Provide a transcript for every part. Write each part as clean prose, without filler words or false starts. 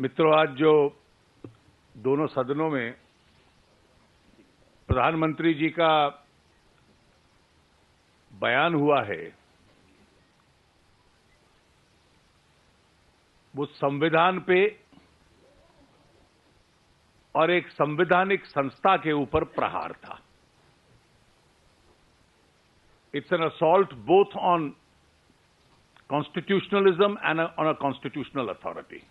मित्रों, आज जो दोनों सदनों में प्रधानमंत्री जी का बयान हुआ है, वो संविधान पे और एक संवैधानिक संस्था के ऊपर प्रहार था। It's an assault both on constitutionalism and on a constitutional authority.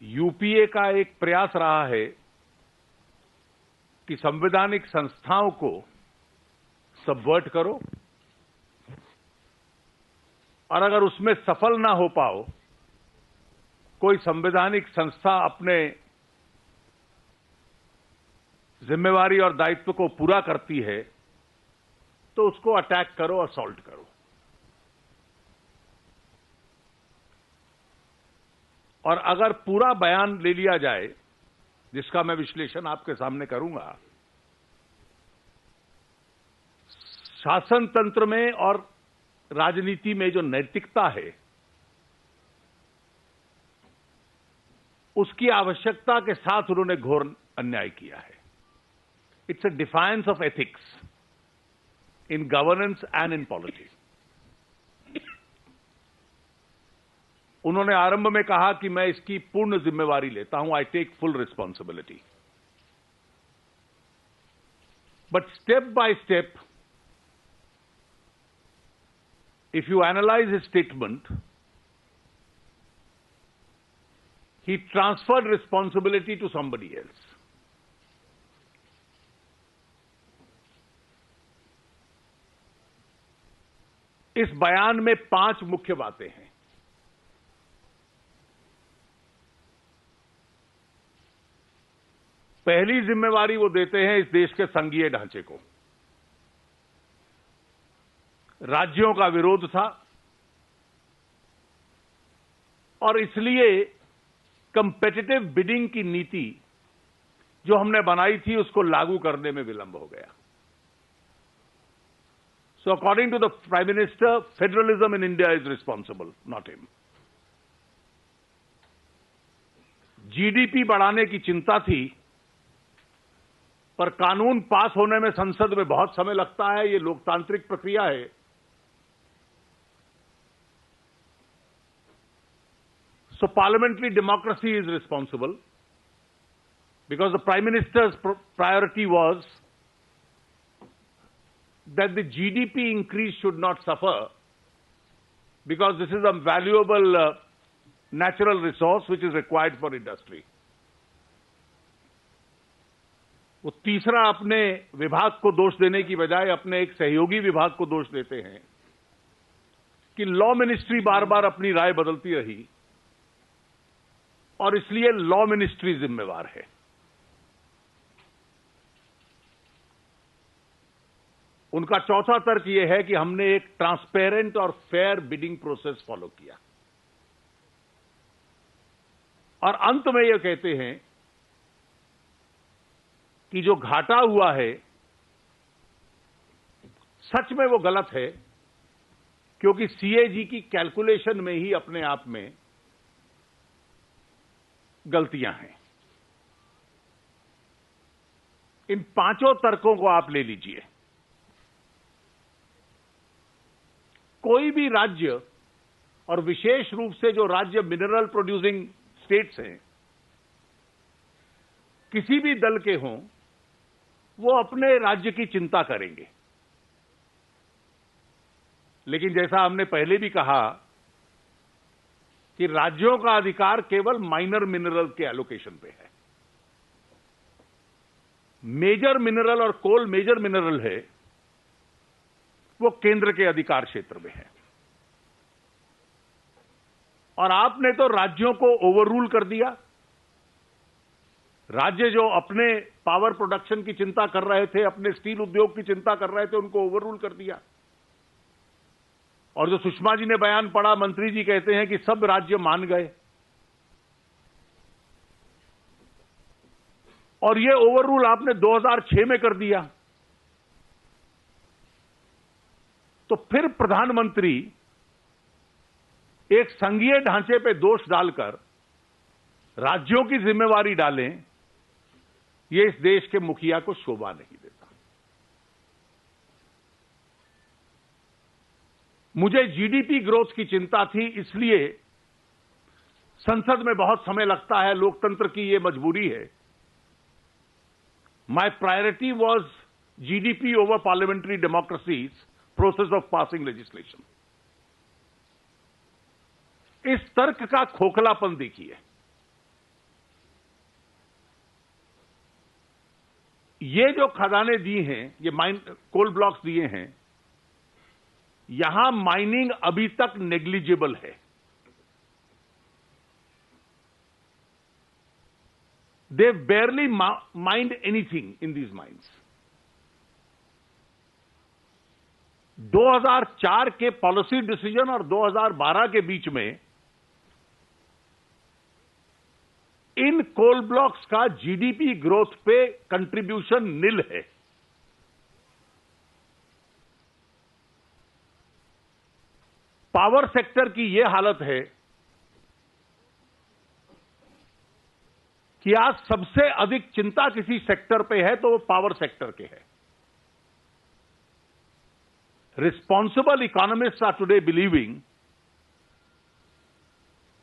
UPA का एक प्रयास रहा है कि संवैधानिक संस्थाओं को सबवर्ट करो, और अगर उसमें सफल ना हो पाओ, कोई संवैधानिक संस्था अपने जिम्मेवारी और दायित्व को पूरा करती है तो उसको अटैक करो, असॉल्ट करो। और अगर पूरा बयान ले लिया जाए, जिसका मैं विश्लेषण आपके सामने करूंगा, शासन तंत्र में और राजनीति में जो नैतिकता है, उसकी आवश्यकता के साथ उन्होंने घोर अन्याय किया है। It's a defiance of ethics in governance and in politics. उन्होंने आरंभ में कहा कि मैं इसकी पूर्ण जिम्मेवारी लेता हूं, I take full responsibility. But step by step, if you analyze his statement, he transferred responsibility to somebody else. इस बयान में 5 मुख्य बातें हैं। पहली जिम्मेवारी वो देते हैं इस देश के संघीय ढांचे को। राज्यों का विरोध था और इसलिए कंपेटिटिव बिडिंग की नीति जो हमने बनाई थी, उसको लागू करने में विलंब हो गया। So according to the prime minister, federalism in India is responsible, not him. GDP बढ़ाने की चिंता थी, पर कानून पास होने में संसद में बहुत समय लगता है, ये लोकतांत्रिक प्रक्रिया है। So parliamentary democracy is responsible, because the Prime Minister's priority was that the GDP increase should not suffer, because this is a valuable natural resource which is required for industry. वो तीसरा अपने विभाग को दोष देने की बजाय अपने एक सहयोगी विभाग को दोष देते हैं कि लॉ मिनिस्ट्री बार बार अपनी राय बदलती रही और इसलिए लॉ मिनिस्ट्री जिम्मेवार है। उनका चौथा तर्क यह है कि हमने एक ट्रांसपेरेंट और फेयर बिडिंग प्रोसेस फॉलो किया। और अंत में यह कहते हैं कि जो घाटा हुआ है, सच में वो गलत है, क्योंकि सीएजी की कैलकुलेशन में ही अपने आप में गलतियां हैं। इन 5 तर्कों को आप ले लीजिए। कोई भी राज्य, और विशेष रूप से जो राज्य मिनरल प्रोड्यूसिंग स्टेट्स हैं, किसी भी दल के हों, वो अपने राज्य की चिंता करेंगे। लेकिन जैसा हमने पहले भी कहा कि राज्यों का अधिकार केवल माइनर मिनरल के एलोकेशन पे है। मेजर मिनरल और कोल मेजर मिनरल है, वो केंद्र के अधिकार क्षेत्र में है। और आपने तो राज्यों को ओवररूल कर दिया। राज्य जो अपने पावर प्रोडक्शन की चिंता कर रहे थे, अपने स्टील उद्योग की चिंता कर रहे थे, उनको ओवररूल कर दिया। और जो सुषमा जी ने बयान पढ़ा, मंत्री जी कहते हैं कि सब राज्य मान गए। और ये ओवररूल आपने 2006 में कर दिया। तो फिर प्रधानमंत्री एक संघीय ढांचे पे दोष डालकर राज्यों की जिम्मेवारी डालें, ये इस देश के मुखिया को शोभा नहीं देता। मुझे जीडीपी ग्रोथ की चिंता थी, इसलिए संसद में बहुत समय लगता है, लोकतंत्र की ये मजबूरी है। My priority was GDP over parliamentary democracies process of passing legislation. इस तर्क का खोखलापन देखिए। ये जो खदानें दी हैं, ये कोल ब्लॉक्स दिए हैं, यहां माइनिंग अभी तक नेग्लिजिबल है। They barely mined anything in these mines. 2004 के पॉलिसी डिसीजन और 2012 के बीच में इन कोल ब्लॉक्स का जीडीपी ग्रोथ पे कंट्रीब्यूशन निल है। पावर सेक्टर की यह हालत है कि आज सबसे अधिक चिंता किसी सेक्टर पे है तो वो पावर सेक्टर के है। Responsible economists are today believing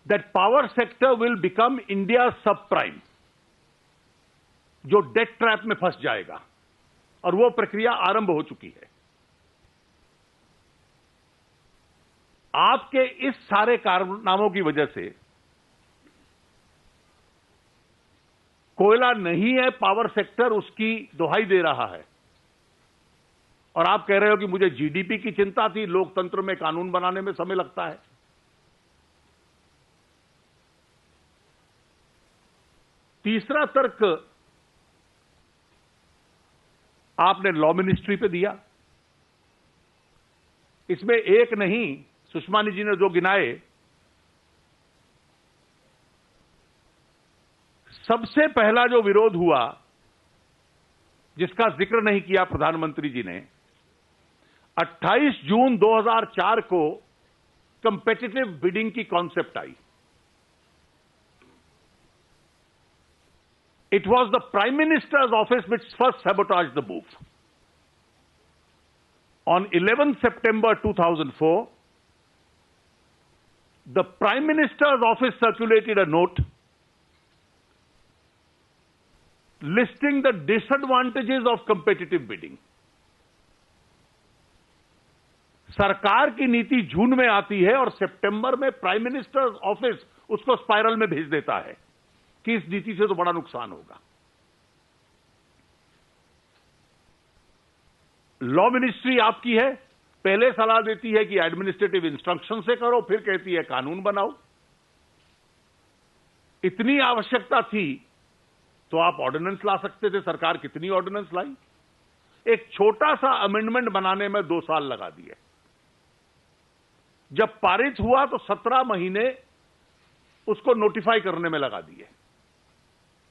that power sector will become India subprime, जो डेट ट्रैप में फंस जाएगा, और वो प्रक्रिया आरंभ हो चुकी है। आपके इस सारे कारनामों की वजह से कोयला नहीं है, पावर सेक्टर उसकी दुहाई दे रहा है, और आप कह रहे हो कि मुझे जीडीपी की चिंता थी, लोकतंत्र में कानून बनाने में समय लगता है। तीसरा तर्क आपने लॉ मिनिस्ट्री पे दिया। इसमें एक नहीं, सुषमा जी ने जो गिनाए, सबसे पहला जो विरोध हुआ, जिसका जिक्र नहीं किया प्रधानमंत्री जी ने, 28 जून 2004 को कंपेटिटिव बिडिंग की concept I. It was the Prime Minister's office which first sabotaged the move. On 11 September 2004, the Prime Minister's office circulated a note listing the disadvantages of competitive bidding. सरकार की नीति जून में आती है और सितंबर में प्राइम मिनिस्टर्स ऑफिस उसको spiral में भेज देता है कि इस नीति से तो बड़ा नुकसान होगा। लॉ मिनिस्ट्री आपकी है, पहले सलाह देती है कि एडमिनिस्ट्रेटिव इंस्ट्रक्शन से करो, फिर कहती है कानून बनाओ। इतनी आवश्यकता थी तो आप ऑर्डिनेंस ला सकते थे। सरकार कितनी ऑर्डिनेंस लाई? एक छोटा सा अमेंडमेंट बनाने में 2 साल लगा दिए। जब पारित हुआ तो 17 महीने उसको नोटिफाई करने में लगा दिए।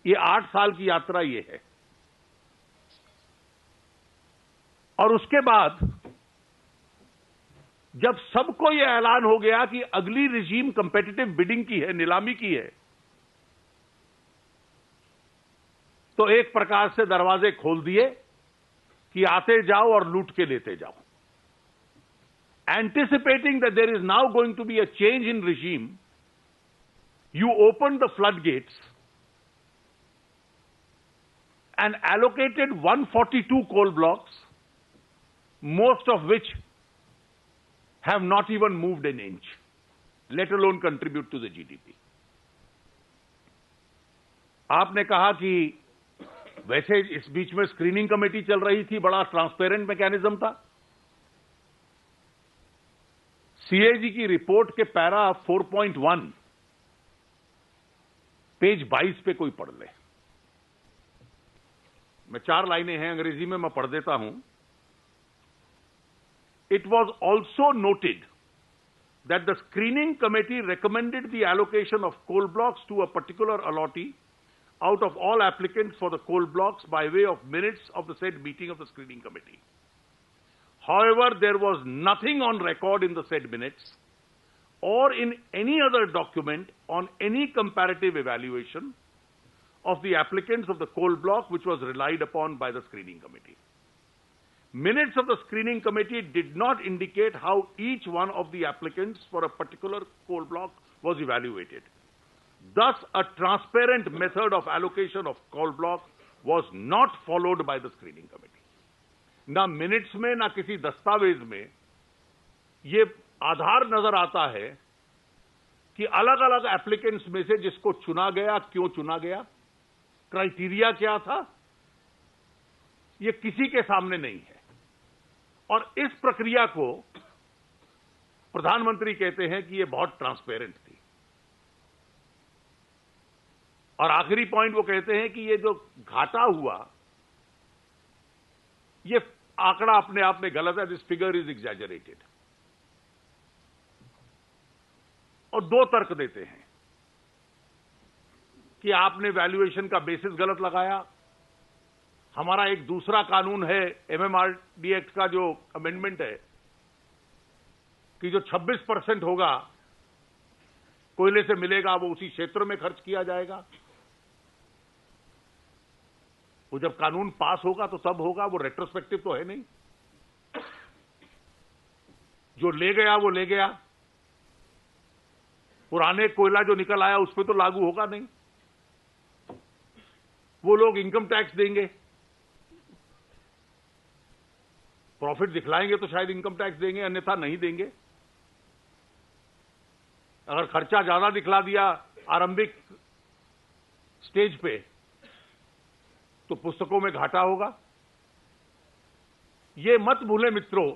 ये 8 साल की यात्रा ये है। और उसके बाद जब सबको यह ऐलान हो गया कि अगली रिजीम कंपेटिटिव बिडिंग की है, नीलामी की है, तो एक प्रकार से दरवाजे खोल दिए कि आते जाओ और लूट के लेते जाओ। Anticipating that there is now going to be a change in regime, you opened the floodgates and allocated 142 coal blocks, most of which have not even moved an inch, let alone contribute to the GDP. आपने कहा कि वैसे इस बीच में screening committee चल रही थी, बड़ा ट्रांसपेरेंट मैकेनिज्म था। सीएजी की रिपोर्ट के पैरा 4.1 पेज 22 पे कोई पढ़ ले। मैं 4 लाइनें हैं अंग्रेजी में, मैं पढ़ देता हूं। It was also noted that the screening committee recommended the allocation of coal blocks to a particular allotee out of all applicants for the coal blocks by way of minutes of the said meeting of the screening committee. However, there was nothing on record in the said minutes or in any other document on any comparative evaluation of the applicants of the coal block which was relied upon by the screening committee. Minutes of the screening committee did not indicate how each one of the applicants for a particular coal block was evaluated. Thus, a transparent method of allocation of coal block was not followed by the screening committee. ना minutes में ना किसी दस्तावेज में ये आधार नजर आता है कि अलग अलग एप्लीकेंट्स में से जिसको चुना गया, क्यों चुना गया, क्राइटेरिया क्या था, ये किसी के सामने नहीं है। और इस प्रक्रिया को प्रधानमंत्री कहते हैं कि ये बहुत ट्रांसपेरेंट थी। और आखिरी पॉइंट वो कहते हैं कि ये जो घाटा हुआ, ये आंकड़ा अपने आप में गलत है, दिस फिगर इज एग्जैजरेटेड। और दो तर्क देते हैं कि आपने वैल्यूएशन का बेसिस गलत लगाया। हमारा एक दूसरा कानून है एमएमआरडी एक्ट का जो अमेंडमेंट है कि जो 26% होगा कोयले से मिलेगा वो उसी क्षेत्र में खर्च किया जाएगा। वो जब कानून पास होगा तो तब होगा, वो रेट्रोस्पेक्टिव तो है नहीं। जो ले गया वो ले गया, पुराने कोयला जो निकल आया उस पर तो लागू होगा नहीं। वो लोग इनकम टैक्स देंगे, प्रॉफिट दिखलाएंगे तो शायद इनकम टैक्स देंगे, अन्यथा नहीं देंगे। अगर खर्चा ज्यादा दिखला दिया आरंभिक स्टेज पे तो पुस्तकों में घाटा होगा। ये मत भूलें मित्रों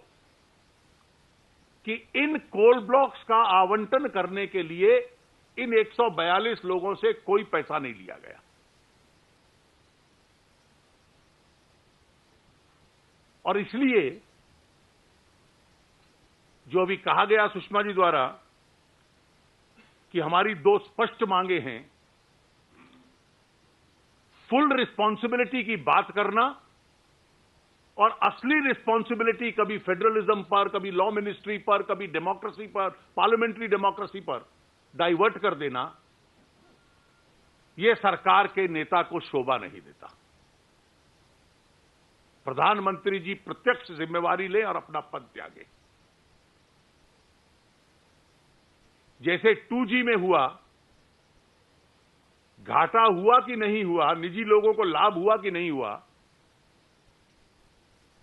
कि इन कोल ब्लॉक्स का आवंटन करने के लिए इन 142 लोगों से कोई पैसा नहीं लिया गया। और इसलिए जो अभी कहा गया सुषमा जी द्वारा कि हमारी दो स्पष्ट मांगे हैं, फुल रिस्पॉन्सिबिलिटी की बात करना और असली रिस्पॉन्सिबिलिटी कभी फेडरलिज्म पर, कभी लॉ मिनिस्ट्री पर, कभी डेमोक्रेसी पर, पार्लियामेंट्री डेमोक्रेसी पर डाइवर्ट कर देना, यह सरकार के नेता को शोभा नहीं देता। प्रधानमंत्री जी प्रत्यक्ष जिम्मेवारी लें और अपना पद त्यागें। जैसे 2G में हुआ, घाटा हुआ कि नहीं हुआ, निजी लोगों को लाभ हुआ कि नहीं हुआ,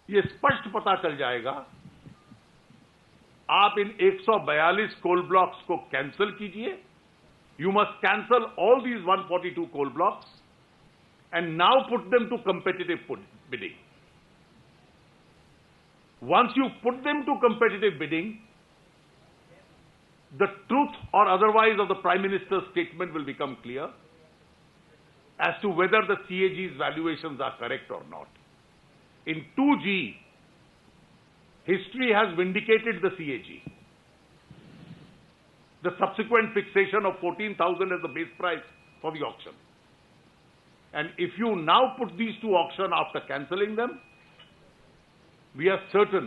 यह स्पष्ट पता चल जाएगा। आप इन 142 कोल ब्लॉक्स को कैंसिल कीजिए। You must cancel all these 142 coal blocks and now put them to competitive bidding. Once you put them to competitive bidding, the truth or otherwise of the Prime Minister's statement will become clear as to whether the CAG's valuations are correct or not. In 2G, history has vindicated the CAG. The subsequent fixation of 14,000 as the base price for the auction. And if you now put these to auction after cancelling them, we are certain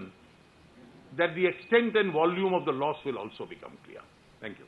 that the extent and volume of the loss will also become clear. Thank you.